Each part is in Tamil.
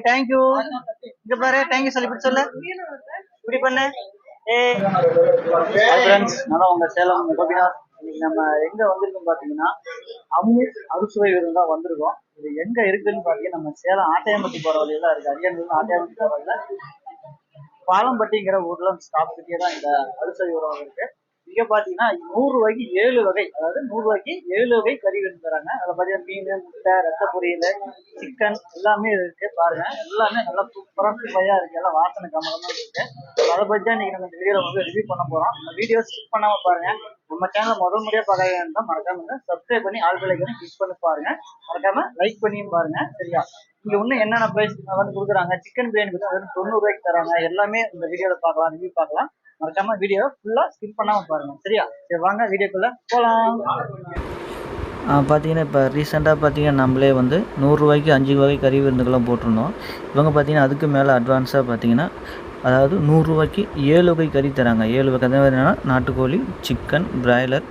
தேங்க்யூ. இங்க பாரு, தேங்க்யூ சொல்லி இப்படி சொல்லு, இப்படி பண்ணு. நான் உங்க சேலம் கோபிநாத். இன்னைக்கு நம்ம எங்க வந்திருக்கோம் பாத்தீங்கன்னா அம்மு அறுசுவை விருந்து தான் வந்திருக்கோம். இது எங்க இருக்குன்னு பாத்தீங்கன்னா நம்ம சேலம் ஆட்டையம்பட்டி போற வழியில இருக்கு. அரியலூர் ஆட்டையம்பட்டி போற வழியில பாலம்பட்டிங்கிற ஊர்ல ஸ்டாப் கிட்டே தான் இந்த அறுசுவை உணவு இருக்கு. இங்க பாத்தீங்கன்னா 100 ரூபாய்க்கு 7 வகை, அதாவது 100 ரூபாய்க்கு 7 வகை கறி விருந்து தராங்க. அதை பாத்தீங்கன்னா மீன், முட்டை, ரத்த பொரியல், சிக்கன் எல்லாமே இருக்கு. பாருங்க, எல்லாமே நல்லா சூப்பரா சுவையா இருக்கு. எல்லாம் வாசனை கமலமா இருக்கு. அதை பத்தி தான் இன்னைக்கு நம்ம இந்த வீடியோல வந்து ரிவ்யூ பண்ண போறோம். இந்த வீடியோ ஸ்கிப் பண்ணாம பாருங்க. நம்ம சேனல் முதல் முறையா பார்க்க மறக்காம சப்ஸ்கிரைப் பண்ணி ஆல் பெல் ஐகானை கிளிக் பண்ணி பாருங்க. மறக்காம லைக் பண்ணியும் பாருங்க. சரியா? இங்க இன்னும் என்னென்ன பிரைஸ் வந்து கொடுக்குறாங்க. சிக்கன் பிரியாணி பத்தி 90 ரூபாய்க்கு தராங்க. எல்லாமே இந்த வீடியோல பார்க்கலாம், ரிவ்யூ பார்க்கலாம். மறக்காம வீடியோ ஃபுல்லா ஸ்கிப் பண்ணாம பாருங்க. சரியா? சரி, வாங்க வீடியோக்குள்ள போலாம். பார்த்தீங்கன்னா இப்போ ரீசெண்டாக பார்த்தீங்கன்னா நம்மளே வந்து 100 ரூபாய்க்கு 5 வகை கறி விருந்துக்கெல்லாம் போட்டிருந்தோம். இவங்க பார்த்தீங்கன்னா அதுக்கு மேலே அட்வான்ஸாக பார்த்தீங்கன்னா அதாவது 100 ரூபாய்க்கு 7 வகை கறி தராங்க. 7 வகை தான் என்னென்னா நாட்டுக்கோழி, சிக்கன், பிராய்லர்,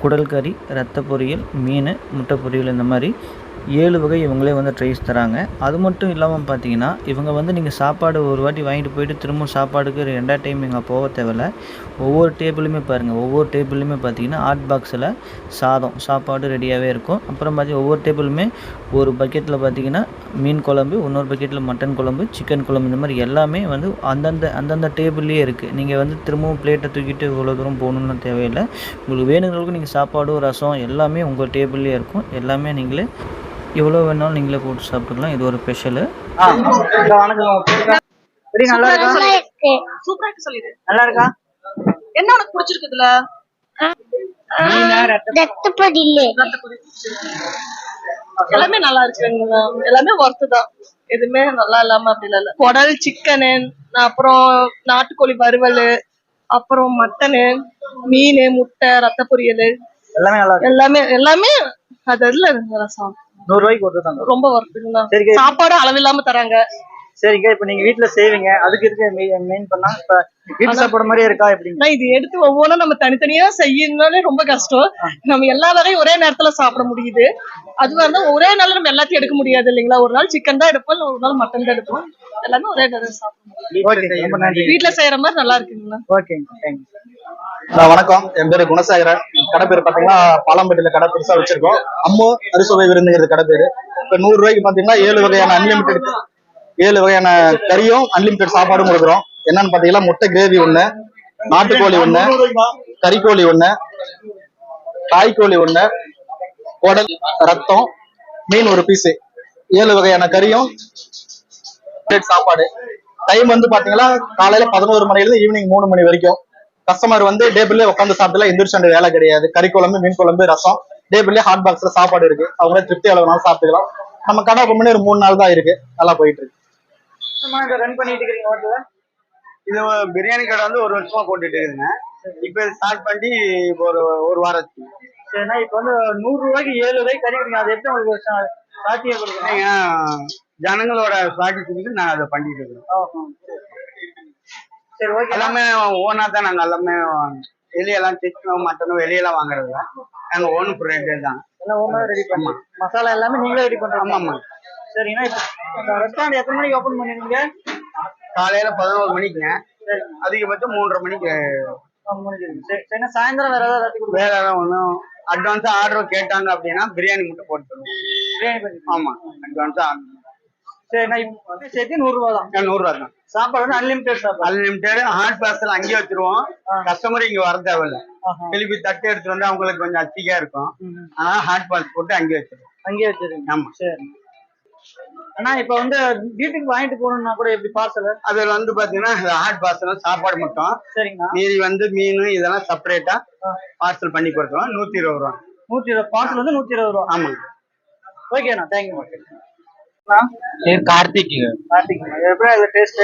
குடல் கறி, ரத்த பொரியல், மீன், முட்டை பொரியல், இந்த மாதிரி 7 வகை இவங்களே வந்து ட்ரைஸ் தராங்க. அது மட்டும் இல்லாமல் பார்த்தீங்கன்னா இவங்க வந்து நீங்கள் சாப்பாடு ஒரு வாட்டி வாங்கிட்டு போயிட்டு திரும்ப சாப்பாடுக்கு 2 டைம் இங்கே போக தேவையில்ல. ஒவ்வொரு டேபிளுமே பாருங்கள், ஒவ்வொரு டேபிள்லையுமே பார்த்தீங்கன்னா ஹாட் பாக்ஸில் சாப்பாடு ரெடியாகவே இருக்கும். அப்புறம் பார்த்தீங்கன்னா ஒவ்வொரு டேபிளுமே ஒரு பக்கெட்டில் பார்த்தீங்கன்னா மீன் குழம்பு, இன்னொரு பக்கெட்டில் மட்டன் குழம்பு, சிக்கன் குழம்பு, இந்த மாதிரி எல்லாமே வந்து அந்தந்த டேபிள்லேயே இருக்குது. நீங்கள் வந்து திரும்பவும் பிளேட்டை தூக்கிட்டு இவ்வளோ தூரம் போகணுன்னு தேவையில்லை. உங்களுக்கு வேணுங்களுக்கு நீங்கள் சாப்பாடு, ரசம் எல்லாமே உங்கள் டேபிள்லேயே இருக்கும். எல்லாமே நீங்களே எவ்வளோ வேணாலும் நீங்களே போட்டு சாப்பிட்டுக்கலாம். இது ஒரு ஸ்பெஷலு. நல்லா இருக்கா? என்ன உனக்கு பிடிச்சிருக்குதுல? எல்லாமே நல்லா இருக்கு. எல்லாமே ஒர்த்து தான். எதுவுமே நல்லா இல்லாம அப்படி இல்ல. குடல், சிக்கனு, அப்புறம் நாட்டுக்கோழி வறுவல், அப்புறம் மட்டனு, மீன், முட்டை, ரத்த பொரியல், எல்லாமே அதுல ரசம் 100 ரூபாய்க்கு ஒருத்தர் ரொம்ப ஒர்த்து. சாப்பாடு அளவில்லாம தராங்க. சரிங்க. இப்ப நீங்க வீட்டுல செய்வீங்க, அதுக்கு இருக்க மெயின் பண்ணா இப்ப வீட்டு சாப்பாடு மாதிரியே இருக்கா? எப்படின்னா இது எடுத்து ஒவ்வொன்றும் நம்ம தனித்தனியா செய்யணும்னாலே ரொம்ப கஷ்டம். நம்ம எல்லா வரையும் ஒரே நேரத்துல சாப்பிட முடியுது. அது வந்து ஒரே நாள் நம்ம எல்லாத்தையும் எடுக்க முடியாது இல்லைங்களா? ஒரு நாள் சிக்கன் தான் எடுப்போம், ஒரு நாள் மட்டன் தான் எடுப்போம். எல்லாமே ஒரே நேரம் சாப்பிடணும். வீட்டுல செய்யற மாதிரி நல்லா இருக்குங்களா? வணக்கம், என் பேரு குணசேகரன். கடை பேரு பாத்தீங்கன்னா பாலம்பட்டியில கடை பெருசா வச்சிருக்கோம். அம்மு அறுசுவை விருந்துங்கிறது கடை பேரு. இப்ப 100 ரூபாய்க்கு பாத்தீங்கன்னா 7 வகையான அன்லிமிட்டெட் 7 வகையான கறியும் அன்லிமிட்டெட் சாப்பாடும் கொடுக்குறோம். என்னன்னு பாத்தீங்கன்னா முட்டை கிரேவி 1, நாட்டுக்கோழி 1, கறிக்கோழி 1, காய்கோழி 1, குடல், ரத்தம், மீன் ஒரு பீஸ், 7 வகையான கறியும் சாப்பாடு. டைம் வந்து பாத்தீங்கன்னா காலையில 11 மணில இருந்து ஈவினிங் 3 மணி வரைக்கும். கஸ்டமர் வந்து டேபிள்ல உட்காந்து சாப்பிடலாம், எந்திரிச்சு வேலை கிடையாது. கறி குழம்பு, மீன் குழம்பு, ரசம், டேபிள்ல ஹாட் பாக்ஸ்ல சாப்பாடு இருக்கு. அவங்க திருப்தி எவ்வளவு நாள் சாப்பிட்டுக்கலாம். நம்ம கடை ஓப்பன் பண்ணி ஒரு 3 நாள் தான் இருக்கு. நல்லா போயிட்டு இருக்கு. ரன் பண்ணிட்டு இருக்கீங்க ஹோட்டல்ல? இது பிரியாணி கடை வந்து 1 வருஷமா போட்டுட்டு இருக்குங்க. இப்ப ஸ்டார்ட் பண்ணி இப்போ ஒரு வாரத்துக்கு. சரிண்ணா, இப்ப வந்து 100 ரூபாய்க்கு 7 ரூபாய்க்கு கறி கொடுங்க. அது எப்படி உங்களுக்கு சாத்தியம் கொடுக்குறீங்க? ஜனங்களோட சாட்டிஸ்ஃபேக்ஷனுக்கு நான் அதை பண்ணிட்டு இருக்கேன். சரி, ஓகே. எல்லாமே ஓனா தான். நாங்க எல்லாமே வெளியெல்லாம் சிக்கனும் மட்டனும் வெளியெல்லாம் வாங்குறது தான். நாங்க ஓன் ப்ராடக்ட் தான். எல்லாம் ஓனா ரெடி பண்ணி மசாலா எல்லாமே நீங்களே ரெடி பண்றோம். ஆமா. சரிண்ணா, இப்ப ரெஸ்டாரண்ட் எத்தனை மணிக்கு ஓபன் பண்ணிருக்கீங்க? காலையில 11 மணிக்குங்க. அதிகபட்சம் 3:30 மணிக்கு முடிஞ்சிருக்கு. சரி, சாயந்தரம் வேற ஏதாவது வேற ஏதாவது ஒன்றும் அட்வான்ஸா ஆர்டர் கேட்டாங்க அப்படின்னா பிரியாணி மட்டும் போட்டு தருவோம். பிரியாணி? ஆமா, அட்வான்ஸா. சரிண்ணா, இப்ப சேர்த்து 100 ரூபா தான். 100 ரூபா தான். சாப்பாடு வந்து அன்லிமிட்டட் சாப்பாடு. அன்லிமிட்டட் ஹாட் பார்சல் அங்கேயே வச்சிருவோம். கஸ்டமர் இங்க வர தேவையில்ல. திருப்பி தட்டு எடுத்துட்டு வந்து அவங்களுக்கு கொஞ்சம் அச்சிக்கா இருக்கும். ஆனா ஹாட் பார்சல் போட்டு அங்கேயே வச்சிருக்கோம். ஆமா. சரி அண்ணா, இப்ப வந்து வீட்டுக்கு வாங்கிட்டு போகணும்னா கூட எப்படி பார்சல்? அதுல வந்து பாத்தீங்கன்னா ஹாட் பார்சல் சாப்பாடு மட்டும். சரிங்கண்ணா. மீதி வந்து மீன் இதெல்லாம் செப்பரேட்டா பார்சல் பண்ணி கொடுத்துருவோம். 120 ரூபா. 120 பார்சல் வந்து 120 ரூபா. ஆமாங்க. ஓகேண்ணா, தேங்க்யூ. கார்த்திக். எப்படி டேஸ்ட்?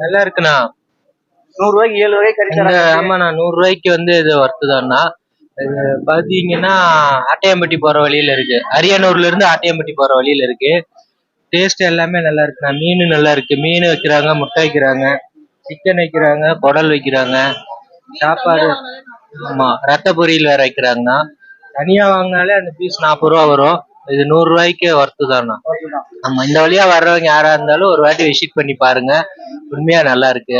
நல்லா இருக்குண்ணா. 100 ரூபாய்க்கு 7 வகை கறி தராங்க. ஆமாண்ணா, 100 ரூபாய்க்கு வந்து இது ஒர்த்துதான்னா. இது பாத்தீங்கன்னா ஆட்டையம்பட்டி போற வழியில இருக்கு. அரியனூர்ல இருந்து ஆட்டையம்பட்டி போற வழியில இருக்கு. டேஸ்ட் எல்லாமே நல்லா இருக்குண்ணா. மீன் நல்லா இருக்கு. மீன் வைக்கிறாங்க, முட்டை வைக்கிறாங்க, சிக்கன் வைக்கிறாங்க, குடல் வைக்கிறாங்க, சாப்பாடு. ஆமா, ரத்த பொரியல் வேற வைக்கிறாங்கண்ணா. தனியா வாங்கினாலே அந்த பீஸ் 40 ரூபா வரும். இது 100 ரூபாய்க்கு ஒர்த்து தான்ண்ணா. ஆமா, இந்த வழியா வர்றவங்க யாரா இருந்தாலும் ஒரு வாட்டி விசிட் பண்ணி பாருங்க. உண்மையா நல்லா இருக்கு.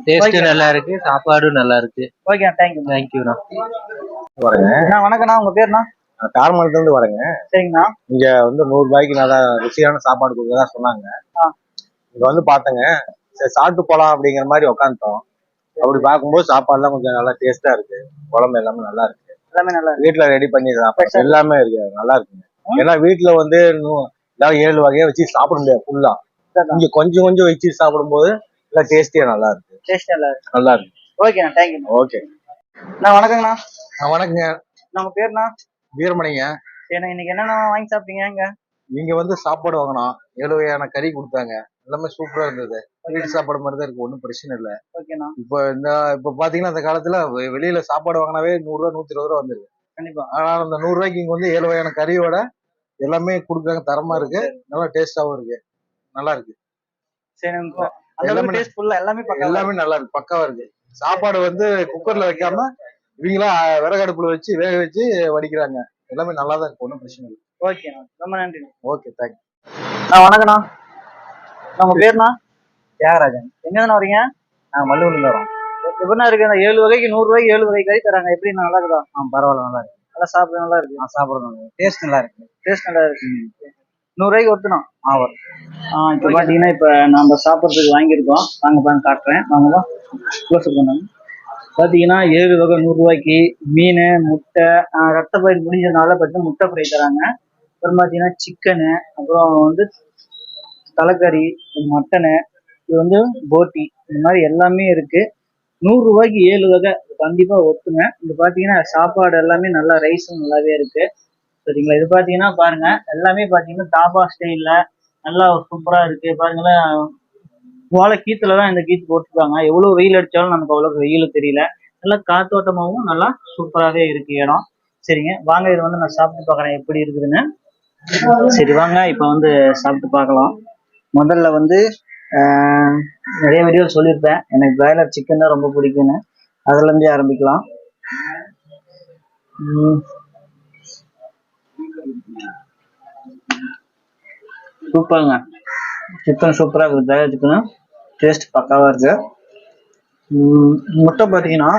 டேஸ்ட் நல்லா இருக்கு, சாப்பாடும் நல்லா இருக்கு. Okay, thank you. தேங்க்யூண்ணா. வணக்கண்ணா, உங்க பேருண்ணா? கார்மலத்துல இருந்து வரேங்க. சரிங்கண்ணா. இங்க வந்து 100 ரூபாய்க்கு நல்லா ருசியான சாப்பாடு கொடுக்கறதா சொன்னாங்க. இங்க வந்து பாத்தங்க, சரி சாப்பிட்டு போலாம் அப்படிங்கிற மாதிரி உட்காந்துட்டோம். அப்படி பார்க்கும்போது சாப்பாடுலாம் கொஞ்சம் நல்லா டேஸ்டா இருக்கு. குழம்பு எல்லாமே நல்லா இருக்கு. எல்லாமே நல்லா இருக்கு. வீட்டுல ரெடி பண்ணி எல்லாமே இருக்கு, நல்லா இருக்குங்க. ஏன்னா வீட்டுல வந்து 7 வகையா வச்சு சாப்பிட முடியாது ஃபுல்லா. இங்க கொஞ்சம் கொஞ்சம் வச்சு சாப்பிடும்போது எல்லாம் டேஸ்டியா நல்லா இருக்கு. டேஸ்ட் நல்லா இருக்கு. நல்லா இருக்கு. ஓகேண்ணா, தேங்க்யூ. ஓகே. வணக்கங்கண்ணா. வணக்கங்க. நம்ம பேருண்ணா? வீரமணிங்க. ஏன்னா இன்னைக்கு என்னென்ன வாங்கி சாப்பிட்டீங்க? இங்க நீங்க வந்து சாப்பாடு வாங்கினோம், 7 வகையான கறி கொடுத்தாங்க. எல்லாமே சூப்பரா இருந்தது. வீட்டு சாப்பாடு மாதிரி தான் இருக்கு, ஒன்றும் பிரச்சனை இல்லை. ஓகேண்ணா. இப்ப பாத்தீங்கன்னா அந்த காலத்துல வெளியில சாப்பாடு வாங்கினாவே 100 ரூபா 120 ரூபா வந்துருக்கு. கண்டிப்பா. ஆனா அந்த 100 ரூபாய்க்கு இங்க வந்து 7 வகையான கறியோட எல்லாமே கொடுக்குறாங்க. தரமா இருக்கு, நல்லா டேஸ்டாவும் இருக்கு, நல்லா இருக்கு. சரி, எல்லாமே டேஸ்ட்ஃபுல்லா, எல்லாமே நல்லா இருக்கு, பக்காவா இருக்கு. சாப்பாடு வந்து குக்கர்ல வைக்காம இவங்களா விறகு அடுப்புல வச்சு வேக வச்சு வடிக்கிறாங்க. எல்லாமே நல்லா தான் இருக்கு, ஒன்றும் பிரச்சனை இல்லை. ஓகேண்ணா, ரொம்ப நன்றி. Okay, thank you. வணக்கண்ணா. நம்ம பேருண்ணா? தியாகராஜன். எங்கண்ணா வரீங்க? நாங்க மல்லூர்ல வரோம். எப்படின்னா இருக்கு? அந்த 7 வகைக்கு 100 ரூபாய்க்கு 7 வகை கறி தராங்க. எப்படி நல்லா இருக்குதா? பரவாயில்ல, நல்லா இருக்கு. நல்லா சாப்பிட நல்லா இருக்கு. சாப்பிடுறது டேஸ்ட் நல்லா இருக்கு. டேஸ்ட் நல்லா இருக்கு. 100 ரூபாய்க்கு ஒருத்தனா? வரும். இப்போ பாத்தீங்கன்னா இப்ப நம்ம சாப்பிட்றதுக்கு வாங்கியிருக்கோம். வாங்க காட்டுறேன். வாங்கலாம், க்ளோஸ் பண்ணாங்க. பாத்தீங்கன்னா 7 வகை 100 ரூபாய்க்கு மீன், முட்டை, ரத்த பயிர் முடிஞ்சதுனால பார்த்தீங்கன்னா முட்டை ஃப்ரை தராங்க. அப்புறம் பாத்தீங்கன்னா சிக்கனு, அப்புறம் வந்து தலைக்கறி, மட்டனு, இது வந்து போட்டி, இந்த மாதிரி எல்லாமே இருக்கு. 100 ரூபாய்க்கு 7 வகை கண்டிப்பா ஒத்துங்க. இது பாத்தீங்கன்னா சாப்பாடு எல்லாமே நல்லா, ரைஸும் நல்லாவே இருக்கு. சரிங்களா? இது பாத்தீங்கன்னா பாருங்க, எல்லாமே பாத்தீங்கன்னா தாபா ஸ்டைல்ல நல்லா சூப்பரா இருக்கு. பாருங்களேன், ஓலை கீத்துலதான் இந்த கீத்து போட்டுருக்காங்க. எவ்வளவு வெயில் அடிச்சாலும் நமக்கு அவ்வளவு வெயில் தெரியல. நல்லா காத்தோட்டமாவும் நல்லா சூப்பராகவே இருக்கு இடம். சரிங்க, வாங்க இது வந்து நான் சாப்பிட்டு பார்க்குறேன் எப்படி இருக்குதுன்னு. சரி வாங்க இப்போ வந்து சாப்பிட்டு பார்க்கலாம். முதல்ல வந்து நிறைய வீடியோ சொல்லியிருப்பேன், எனக்கு பிராய்லர் சிக்கன் தான் ரொம்ப பிடிக்கும்னு. அதுலேருந்தே ஆரம்பிக்கலாம். சூப்பருங்க, சிக்கன் சூப்பராக இருக்குது. பிராய்லர் சிக்கன் டேஸ்ட் பக்காவாக இருக்கு. முட்டை பார்த்தீங்கன்னா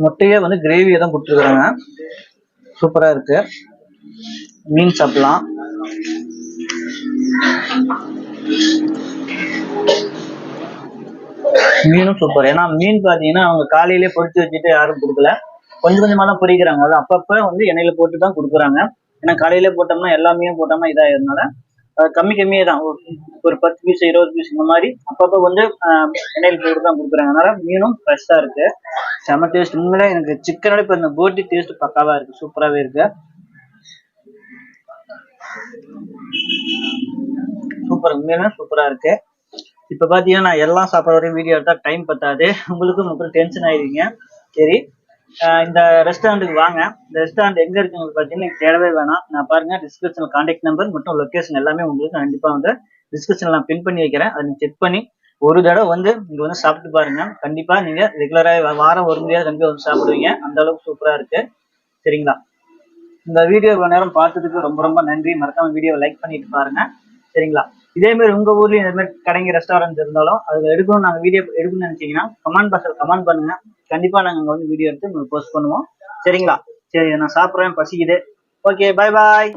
முட்டையே வந்து கிரேவியை தான் கொடுத்துருக்குறாங்க, சூப்பராக இருக்கு. மீன் சாப்பிடலாம். மீனும் சூப்பர். ஏன்னா மீன் பார்த்தீங்கன்னா அவங்க காலையிலே பொரிச்சு வச்சுட்டு யாரும் கொடுக்கல, கொஞ்சம் கொஞ்சமாக தான் பொரிக்கிறாங்க. அது அப்பப்போ வந்து எண்ணெயில போட்டு தான் கொடுக்குறாங்க. ஏன்னா காலையிலே போட்டோம்னா எல்லா மீனும் போட்டோம்னா இதாகிறதுனால கம்மியே தான், ஒரு 10 பீஸ் 20 பீஸ் இந்த மாதிரி அப்பப்போ வந்து எண்ணெயில் போட்டு தான் கொடுக்குறாங்க. அதனால மீனும் ஃப்ரெஷ்ஷாக இருக்கு, செம்ம டேஸ்ட். உண்மையிலே எனக்கு சிக்கனோட இப்போ இந்த போட்டி டேஸ்ட் பக்காவாக இருக்கு, சூப்பராகவே இருக்கு. சூப்பர், உண்மையிலே சூப்பராக இருக்கு. இப்போ பார்த்தீங்கன்னா நான் எல்லாம் சாப்பிட்ற வரையும் வீடியோ எடுத்தால் டைம் பத்தாது, உங்களுக்கும் அப்புறம் டென்ஷன் ஆயிடுவீங்க. சரி, இந்த ரெஸ்டாரண்ட்டுக்கு வாங்க. இந்த ரெஸ்டாரண்ட் எங்கே இருக்குங்கிறது பார்த்தீங்கன்னா தேடவே வேணாம். நான் பாருங்க டிஸ்கிரிப்ஷனில் கான்டாக்ட் நம்பர் மற்றும் லொக்கேஷன் எல்லாமே உங்களுக்கு கண்டிப்பாக வந்து டிஸ்கிரிப்ஷனில் நான் பின் பண்ணி வைக்கிறேன். அதை நீங்கள் செக் பண்ணி ஒரு தடவை வந்து இங்கே வந்து சாப்பிட்டு பாருங்க. கண்டிப்பாக நீங்கள் ரெகுலராக வாரம் ஒரு முறையாவது கண்டிப்பாக வந்து சாப்பிடுவீங்க, அந்த அளவுக்கு சூப்பராக இருக்கு. சரிங்களா? இந்த வீடியோ இவ்வளோ நேரம் பார்த்ததுக்கு ரொம்ப ரொம்ப நன்றி. மறக்காம வீடியோவை லைக் பண்ணிட்டு பாருங்க. சரிங்களா? இதே மாதிரி உங்க ஊர்லயும் இந்த மாதிரி கடைங்க ரெஸ்டாரண்ட் இருந்தாலும் அது எடுக்கணும், நாங்கள் வீடியோ எடுக்கணும்னு நினைச்சீங்கன்னா கமெண்ட் பாக்ஸில் கமெண்ட் பண்ணுங்க. கண்டிப்பா நாங்கள் அங்கே வந்து வீடியோ எடுத்து உங்களுக்கு போஸ்ட் பண்ணுவோம். சரிங்களா? சரி, நான் சாப்பிட்றேன், பசிக்குது. ஓகே, பாய் பாய்.